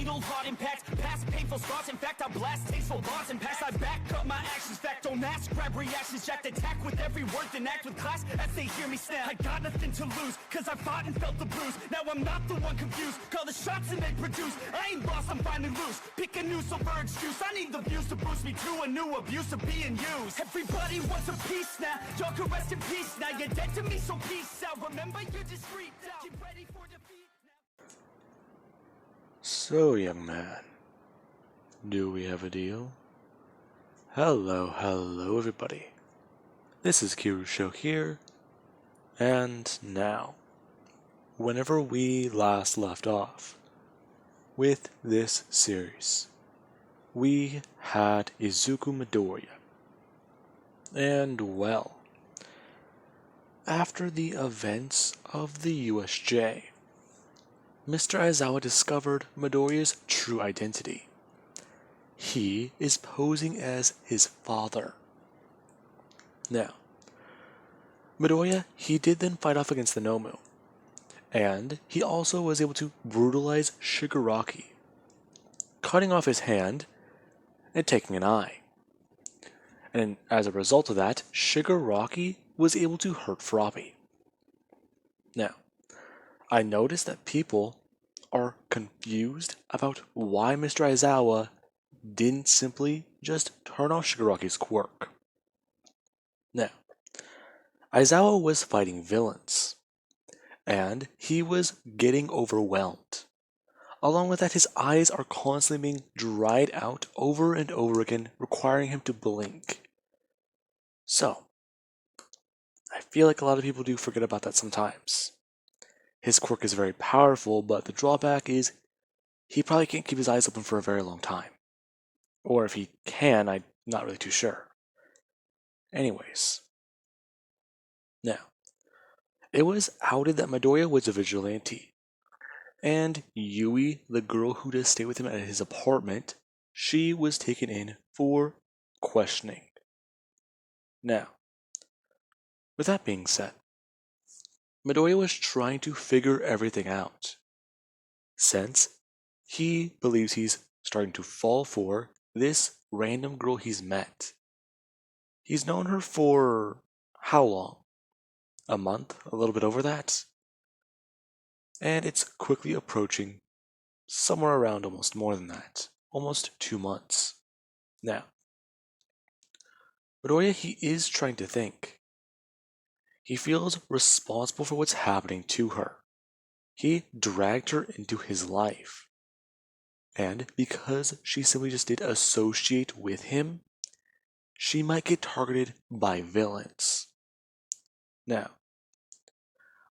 fatal heart impacts, past painful scars. In fact, I blast tasteful bars and pass. I back up my actions. Fact, don't ask, grab reactions. Jacked attack with every word, then act with class as they hear me snap. I got nothing to lose, cause I fought and felt the bruise. Now I'm not the one confused. Call the shots and they produce. I ain't lost, I'm finally loose. Pick a new silver excuse. I need the views to boost me to a new abuse of being used. Everybody wants a piece now. Y'all can rest in peace now. You're dead to me, so peace out. Remember, you're discreet out. Get ready for defeat now. So, young man, do we have a deal? Hello, everybody. This is Kirusho here, and now, whenever we last left off with this series, we had Izuku Midoriya. And well, after the events of the USJ, Mr. Aizawa discovered Midoriya's true identity. He is posing as his father. Now, Midoriya, he did then fight off against the Nomu, and he also was able to brutalize Shigaraki, cutting off his hand and taking an eye. And as a result of that, Shigaraki was able to hurt Froppy. Now, I noticed that people are confused about why Mr. Aizawa didn't simply just turn off Shigaraki's quirk. Now, Aizawa was fighting villains, and he was getting overwhelmed. Along with that, his eyes are constantly being dried out over and over again, requiring him to blink. So, I feel like a lot of people do forget about that sometimes. His quirk is very powerful, but the drawback is he probably can't keep his eyes open for a very long time. Or if he can, I'm not really too sure. Anyways. Now, it was outed that Midoriya was a vigilante. And Yui, the girl who does stay with him at his apartment, she was taken in for questioning. Now, with that being said, Midoriya was trying to figure everything out, since he believes he's starting to fall for this random girl he's met. He's known her for how long? A month? A little bit over that? And it's quickly approaching somewhere around almost more than that. Almost 2 months. Now, Midoriya, he is trying to think. He feels responsible for what's happening to her. He dragged her into his life. And because she simply just did associate with him, she might get targeted by villains. Now,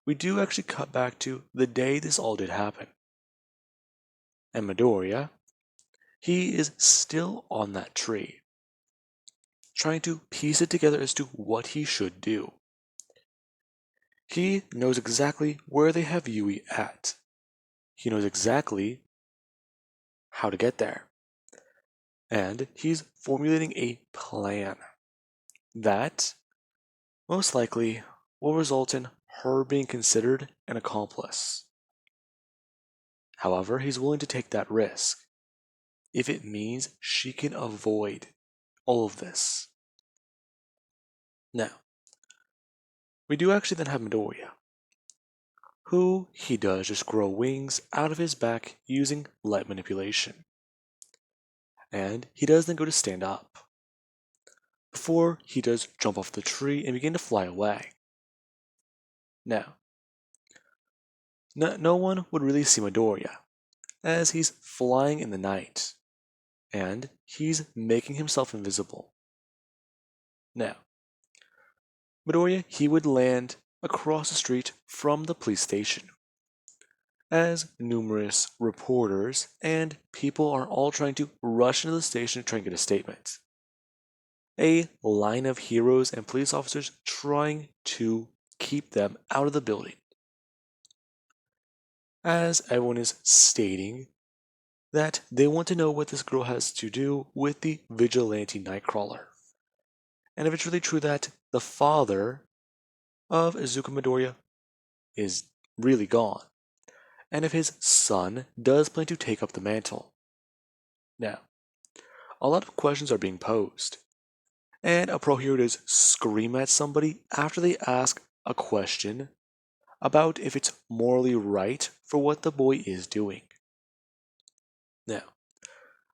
we do actually cut back to the day this all did happen. And Midoriya, he is still on that tree, trying to piece it together as to what he should do. He knows exactly where they have Yui at. He knows exactly how to get there. And he's formulating a plan that most likely will result in her being considered an accomplice. However, he's willing to take that risk if it means she can avoid all of this. Now, we do actually then have Midoriya, who he does just grow wings out of his back using light manipulation. And he does then go to stand up, before he does jump off the tree and begin to fly away. Now, no one would really see Midoriya, as he's flying in the night, and he's making himself invisible. Now, Midoriya, he would land across the street from the police station, as numerous reporters and people are all trying to rush into the station to try and get a statement. A line of heroes and police officers trying to keep them out of the building, as everyone is stating that they want to know what this girl has to do with the vigilante Nightcrawler. And if it's really true that the father of Izuku Midoriya is really gone, and if his son does plan to take up the mantle. Now, a lot of questions are being posed, and a pro hero does scream at somebody after they ask a question about if it's morally right for what the boy is doing. Now,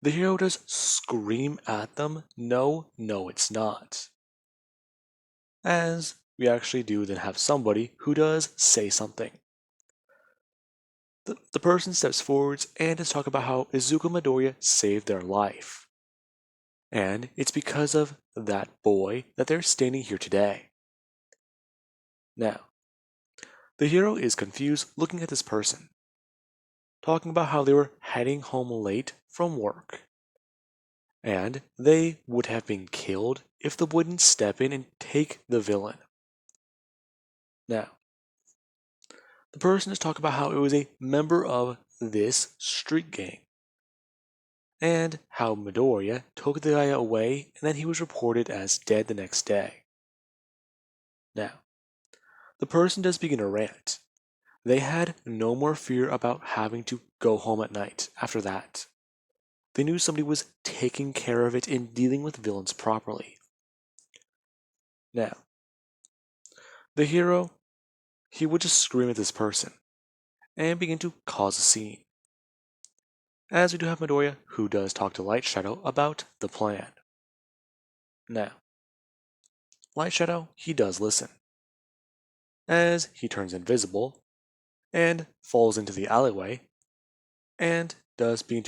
the hero does scream at them, no, it's not. As we actually do then have somebody who does say something. The person steps forwards and is talking about how Izuku Midoriya saved their life. And it's because of that boy that they're standing here today. Now, the hero is confused looking at this person, talking about how they were heading home late from work. And they would have been killed if the boy didn't step in and take the villain. Now, the person is talking about how it was a member of this street gang, and how Midoriya took the guy away and then he was reported as dead the next day. Now, the person does begin a rant. They had no more fear about having to go home at night after that. They knew somebody was taking care of it and dealing with villains properly. Now, the hero, he would just scream at this person and begin to cause a scene. As we do have Midoriya, who does talk to Light Shadow about the plan. Now, Light Shadow, he does listen. As he turns invisible and falls into the alleyway and does begin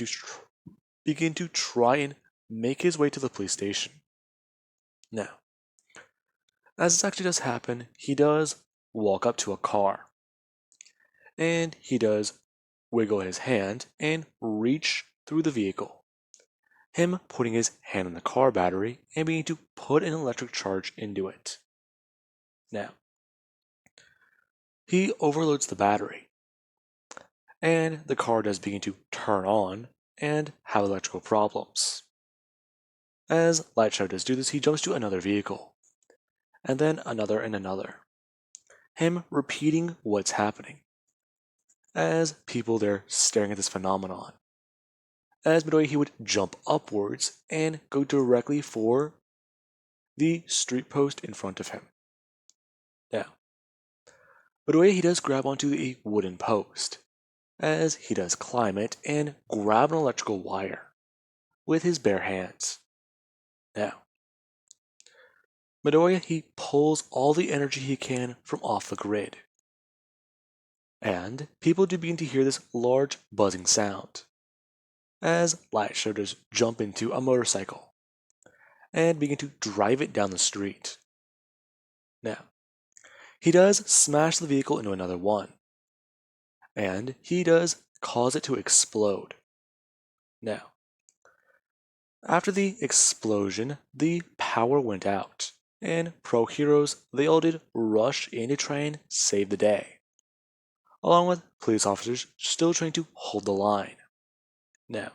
to try and make his way to the police station. Now, as this actually does happen, he does walk up to a car. And he does wiggle his hand and reach through the vehicle. Him putting his hand on the car battery and beginning to put an electric charge into it. Now, he overloads the battery. And the car does begin to turn on and have electrical problems. As Light Shadow does do this, he jumps to another vehicle. And then another and another. Him repeating what's happening. As people there staring at this phenomenon. As Midoriya, he would jump upwards and go directly for the street post in front of him. Now, Midoriya, he does grab onto a wooden post, as he does climb it and grab an electrical wire with his bare hands. Now, Midoriya, he pulls all the energy he can from off the grid. And people do begin to hear this large buzzing sound, as Light Shadow does jump into a motorcycle and begin to drive it down the street. Now, he does smash the vehicle into another one, and he does cause it to explode. Now, after the explosion, the power went out, and pro heroes, they all did rush in to try and save the day, along with police officers still trying to hold the line. Now,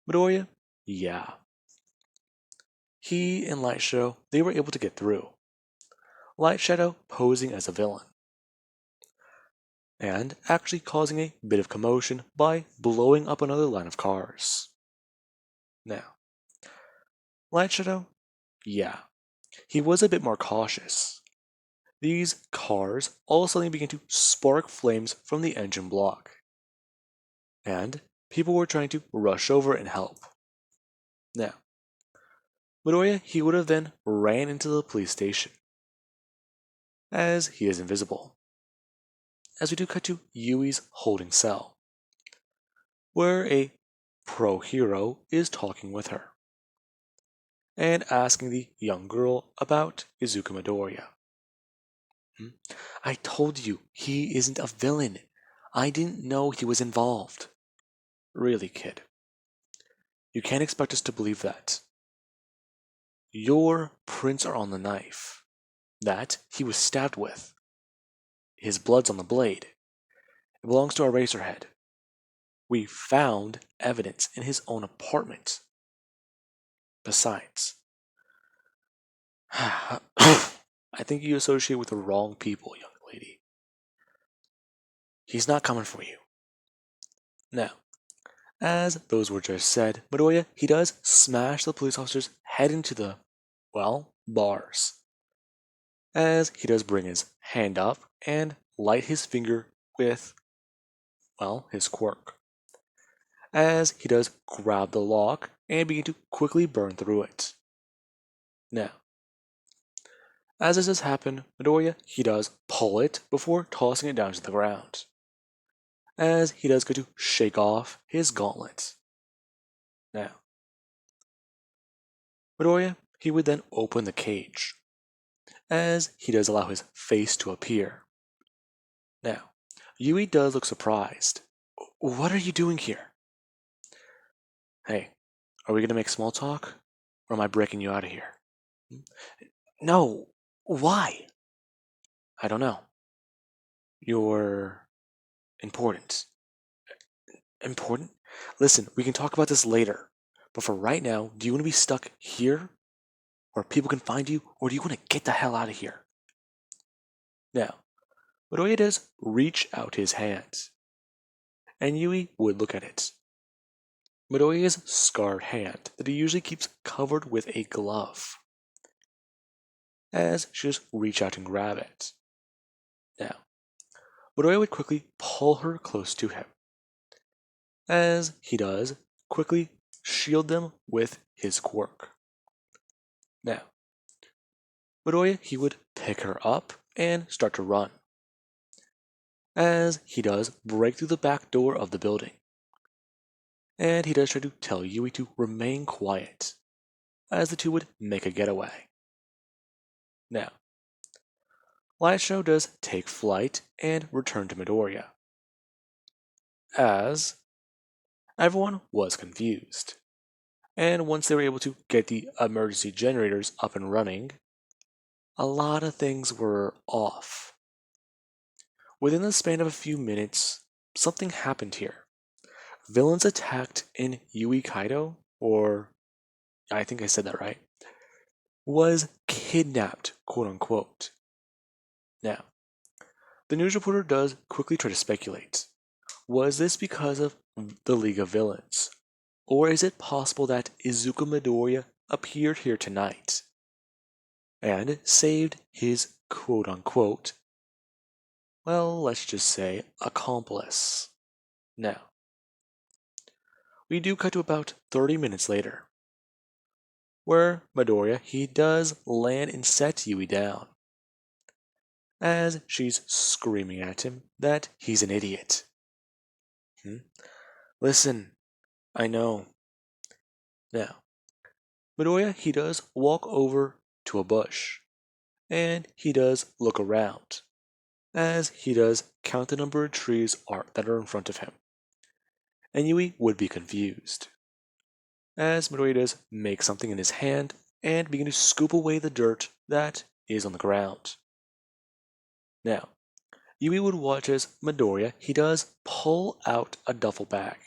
Midoriya, yeah. He and Light Shadow, they were able to get through. Light Shadow posing as a villain, and actually causing a bit of commotion by blowing up another line of cars. Now, Light Shadow, yeah, he was a bit more cautious. These cars all suddenly began to spark flames from the engine block, and people were trying to rush over and help. Now, Midoriya, he would have then ran into the police station, as he is invisible. As we do cut to Yui's holding cell, where a pro hero is talking with her, and asking the young girl about Izuku Midoriya. I told you, he isn't a villain. I didn't know he was involved. Really, kid. You can't expect us to believe that. Your prints are on the knife that he was stabbed with. His blood's on the blade. It belongs to Eraserhead. We found evidence in his own apartment. Besides, I think you associate with the wrong people, young lady. He's not coming for you. Now, as those were just said, Midoriya, he does smash the police officer's head into the, well, bars. As he does bring his hand up and light his finger with, well, his quirk. As he does grab the lock and begin to quickly burn through it. Now, as this has happened, Midoriya, he does pull it before tossing it down to the ground. As he does go to shake off his gauntlet. Now, Midoriya, he would then open the cage, as he does allow his face to appear. Now, Yui does look surprised. What are you doing here? Hey, are we going to make small talk? Or am I breaking you out of here? No, why? I don't know. You're important. Important? Listen, we can talk about this later. But for right now, do you want to be stuck here? Where people can find you? Or do you want to get the hell out of here? Now, Midoriya does reach out his hands. And Yui would look at it. Midoriya's scarred hand that he usually keeps covered with a glove. As she just reach out and grab it. Now, Midoriya would quickly pull her close to him. As he does, quickly shield them with his quirk. Now, Midoriya, he would pick her up and start to run. As he does break through the back door of the building. And he does try to tell Yui to remain quiet, as the two would make a getaway. Now, Light Shadow does take flight and return to Midoriya, as everyone was confused. And once they were able to get the emergency generators up and running, a lot of things were off. Within the span of a few minutes, something happened here. Villains attacked in Yui Kaido, or I think I said that right, was kidnapped, quote unquote. Now, the news reporter does quickly try to speculate. Was this because of the League of Villains? Or is it possible that Izuku Midoriya appeared here tonight and saved his quote unquote, well, let's just say accomplice? Now, we do cut to about 30 minutes later, where Midoriya, he does land and set Yui down, as she's screaming at him that he's an idiot. Listen, I know. Now, Midoriya, he does walk over to a bush, and he does look around, as he does count the number of trees that are in front of him. And Yui would be confused, as Midoriya does make something in his hand and begin to scoop away the dirt that is on the ground. Now, Yui would watch as Midoriya, he does pull out a duffel bag,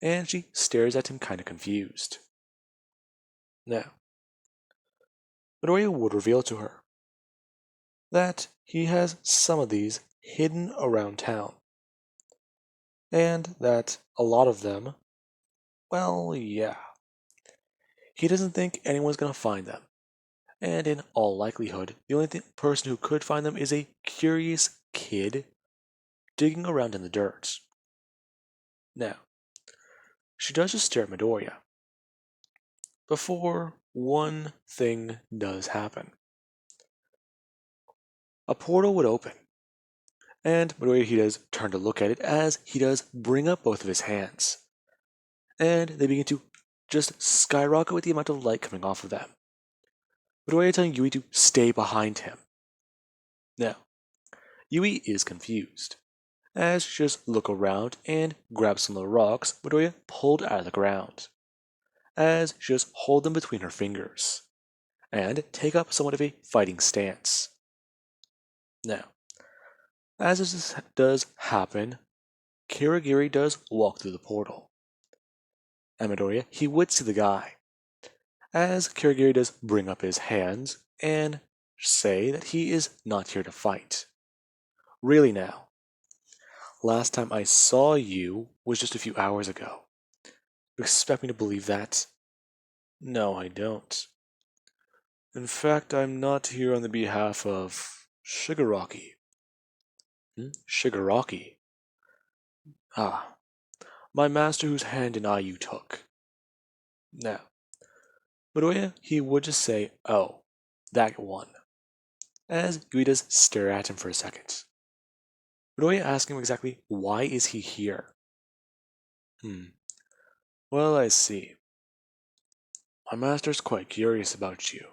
and she stares at him kind of confused. Now, Midoriya would reveal to her that he has some of these hidden around town, and that a lot of them, well, yeah, he doesn't think anyone's gonna find them, and in all likelihood, the only person who could find them is a curious kid digging around in the dirt. Now, she does just stare at Midoriya, before one thing does happen. A portal would open, and Midoriya, he does turn to look at it as he does bring up both of his hands, and they begin to just skyrocket with the amount of light coming off of them. Midoriya telling Yui to stay behind him. Now, Yui is confused, as she just look around and grab some of the rocks Midoriya pulled out of the ground, as she just hold them between her fingers, and take up somewhat of a fighting stance. Now, as this does happen, Kirigiri does walk through the portal. And Midoriya, he would see the guy, as Kirigiri does bring up his hands and say that he is not here to fight. Really now. Last time I saw you was just a few hours ago. You expect me to believe that? No, I don't. In fact, I'm not here on the behalf of Shigaraki. Shigaraki? Ah, my master whose hand and eye you took. Now, Midoriya, he would just say, oh, that one, as Yui does stare at him for a second. Midoriya asks him exactly why is he here? Well, I see. My master's quite curious about you.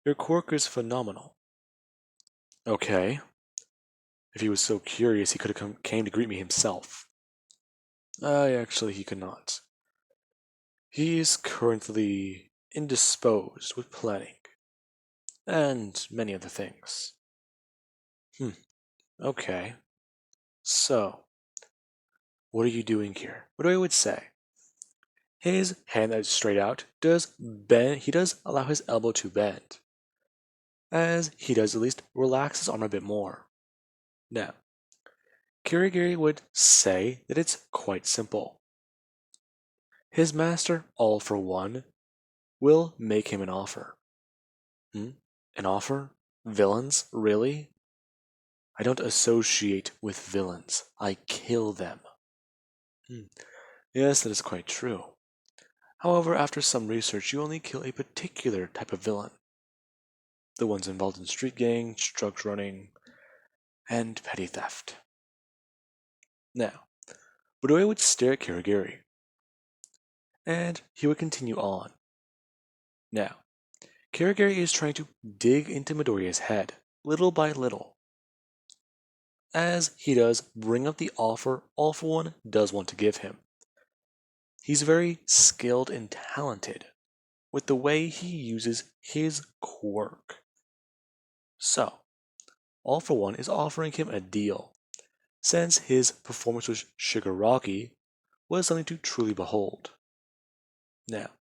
Your quirk is phenomenal. Okay. If he was so curious, he could have came to greet me himself. Actually, he could not. He is currently indisposed with planning, and many other things. Okay. So, what are you doing here? What I would say? His hand that is straight out does bend. He does allow his elbow to bend, as he does at least relax his arm a bit more. Now, Kirigiri would say that it's quite simple. His master, all for one, will make him an offer. An offer? Villains? Really? I don't associate with villains. I kill them. Yes, that is quite true. However, after some research, you only kill a particular type of villain. The ones involved in street gangs, drug running, and petty theft. Now, Midoriya would stare at Kirigiri, and he would continue on. Now, Kirigiri is trying to dig into Midoriya's head, little by little. As he does bring up the offer All For One does want to give him. He's very skilled and talented with the way he uses his quirk. So, All For One is offering him a deal, since his performance with Shigaraki was something to truly behold. Now,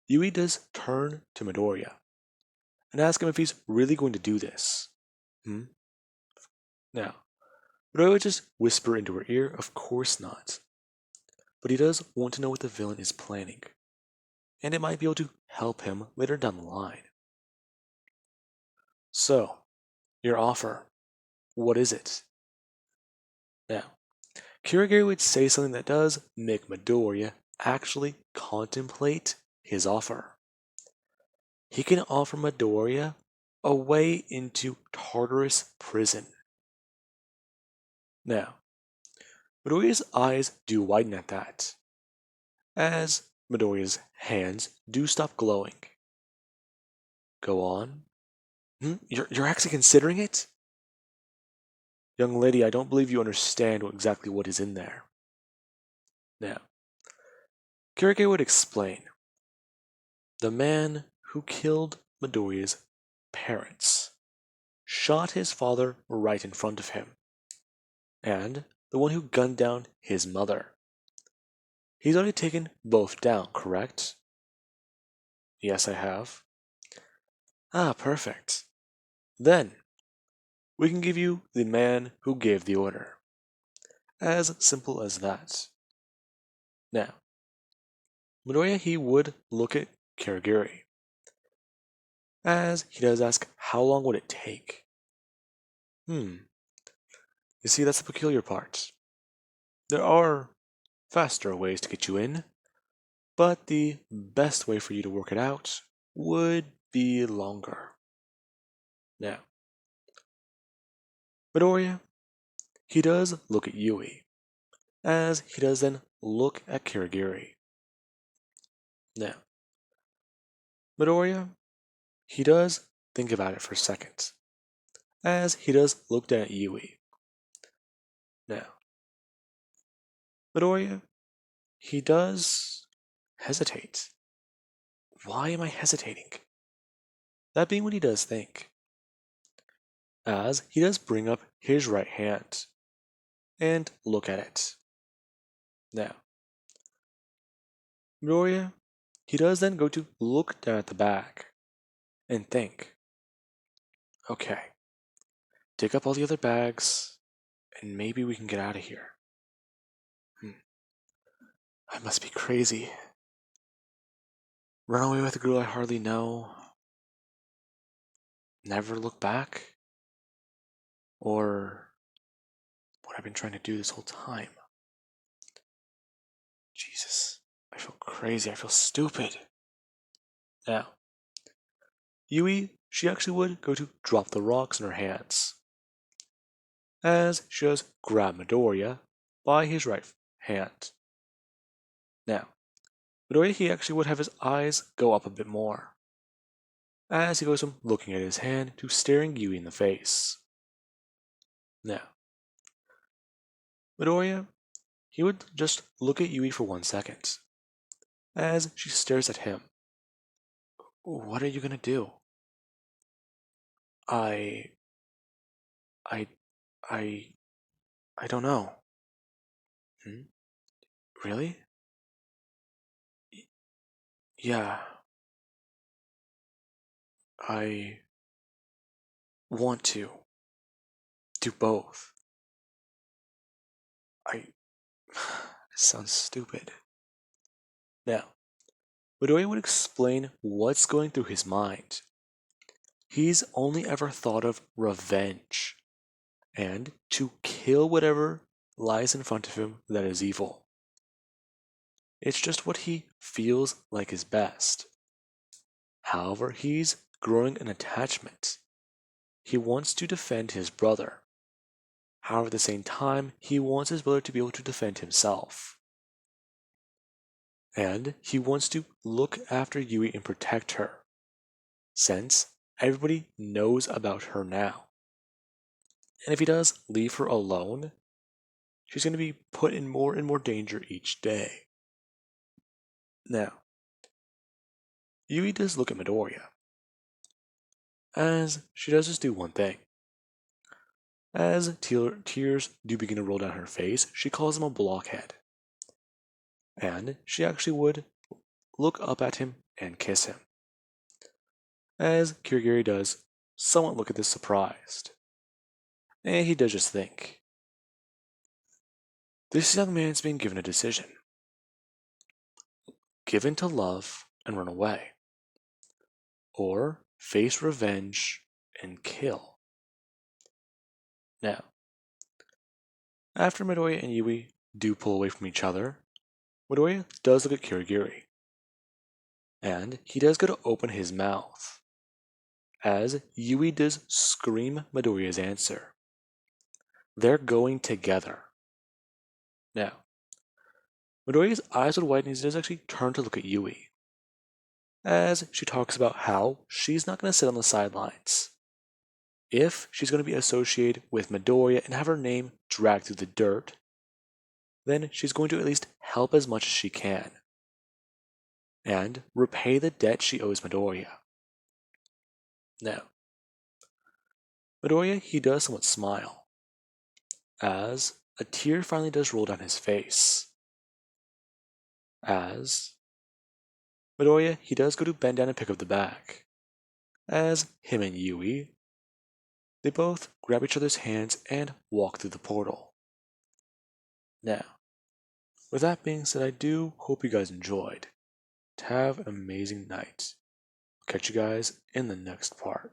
Yui does turn to Midoriya and ask him if he's really going to do this. Now, Midoriya would just whisper into her ear, of course not. But he does want to know what the villain is planning, and it might be able to help him later down the line. So, your offer, what is it? Now, Kirigiri would say something that does make Midoriya actually contemplate his offer. He can offer Midoriya a way into Tartarus prison. Now, Midoriya's eyes do widen at that, as Midoriya's hands do stop glowing. Go on. You're actually considering it? Young lady, I don't believe you understand exactly what is in there. Now, Kirige would explain. The man who killed Midoriya's parents shot his father right in front of him, and the one who gunned down his mother. He's already taken both down, correct? Yes, I have. Ah, perfect. Then, we can give you the man who gave the order. As simple as that. Now, Midoriya, he would look at Kirigiri, as he does ask how long would it take. You see, that's the peculiar part. There are faster ways to get you in, but the best way for you to work it out would be longer. Now, Midoriya, he does look at Yui, as he does then look at Kirigiri. Now, Midoriya, he does think about it for a second, as he does look down at Yui. Now, Midoriya, he does hesitate. Why am I hesitating? That being what he does think, as he does bring up his right hand and look at it. Now, Midoriya, he does then go to look down at the bag and think. Okay, take up all the other bags and maybe we can get out of here. I must be crazy. Run away with a girl I hardly know. Never look back? Or what I've been trying to do this whole time? Jesus, I feel crazy. I feel stupid. Now, Yui, she actually would go to drop the rocks in her hands, as she does grab Midoriya by his right hand. Now, Midoriya, he actually would have his eyes go up a bit more, as he goes from looking at his hand to staring Yui in the face. Now, Midoriya, he would just look at Yui for 1 second, as she stares at him. What are you gonna do? I I I I don't know. Hmm? Really? Yeah. I want to do both. I it sounds stupid. Now, Midoriya would explain what's going through his mind. He's only ever thought of revenge and to kill whatever lies in front of him that is evil. It's just what he feels like is best. However, he's growing an attachment. He wants to defend his brother. However, at the same time, he wants his brother to be able to defend himself. And he wants to look after Yui and protect her, since everybody knows about her now. And if he does leave her alone, she's going to be put in more and more danger each day. Now, Yui does look at Midoriya, as she does just do one thing. As tears do begin to roll down her face, she calls him a blockhead. And she actually would look up at him and kiss him. As Kirigiri does somewhat look at this surprised. And he does just think. This young man's being given a decision. Given to love and run away. Or face revenge and kill. Now, after Midoriya and Yui do pull away from each other, Midoriya does look at Kirigiri. And he does go to open his mouth, as Yui does scream Midoriya's answer. They're going together. Now, Midoriya's eyes would widen as he does actually turn to look at Yui, as she talks about how she's not going to sit on the sidelines. If she's going to be associated with Midoriya and have her name dragged through the dirt, then she's going to at least help as much as she can, and repay the debt she owes Midoriya. Now, Midoriya, he does somewhat smile, as a tear finally does roll down his face. As Midoriya, he does go to bend down and pick up the bag. As him and Yui, they both grab each other's hands and walk through the portal. Now, with that being said, I do hope you guys enjoyed. Have an amazing night. Catch you guys in the next part.